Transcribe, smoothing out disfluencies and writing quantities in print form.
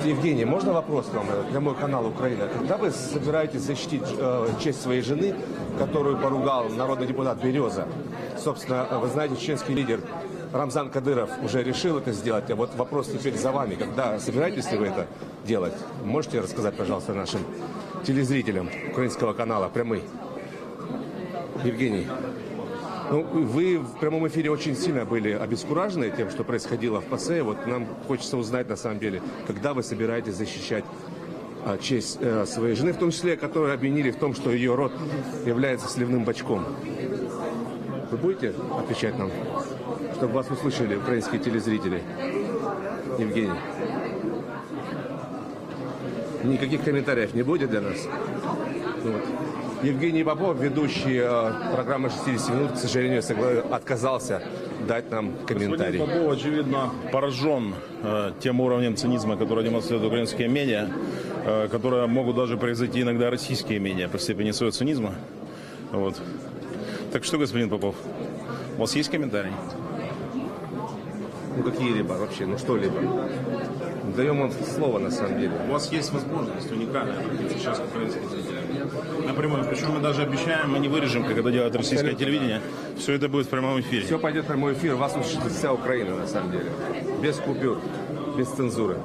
Евгений, можно вопрос вам? Прямой канал Украина. Когда вы собираетесь защитить честь своей жены, которую поругал народный депутат Береза? Собственно, вы знаете, чеченский лидер Рамзан Кадыров уже решил это сделать. А вот вопрос теперь за вами. Когда собираетесь ли вы это делать? Можете рассказать, пожалуйста, нашим телезрителям украинского канала «Прямый»? Евгений. Ну, вы в прямом эфире очень сильно были обескуражены тем, что происходило в ПАСЕ. Вот нам хочется узнать, на самом деле, когда вы собираетесь защищать честь своей жены, в том числе, которую обвинили в том, что ее род является сливным бачком. Вы будете отвечать нам, чтобы вас услышали украинские телезрители? Евгений. Никаких комментариев не будет для нас? Вот. Евгений Попов, ведущий программы «60 минут», к сожалению, отказался дать нам комментарий. Господин Попов, очевидно, поражен тем уровнем цинизма, который демонстрируют украинские медиа, которые могут даже превзойти иногда российские медиа по степени своего цинизма. Вот. Так что, господин Попов, у вас есть комментарий? Ну, какие-либо вообще, ну что-либо. Даем вам слово, на самом деле. У вас есть возможность уникальная обратиться сейчас к украинским зрителям. Напрямую. Причем мы даже обещаем, мы не вырежем, как это делает российское телевидение. Все это будет в прямом эфире. Все пойдет в прямой эфир. Вас услышит вся Украина, на самом деле. Без купюр, без цензуры.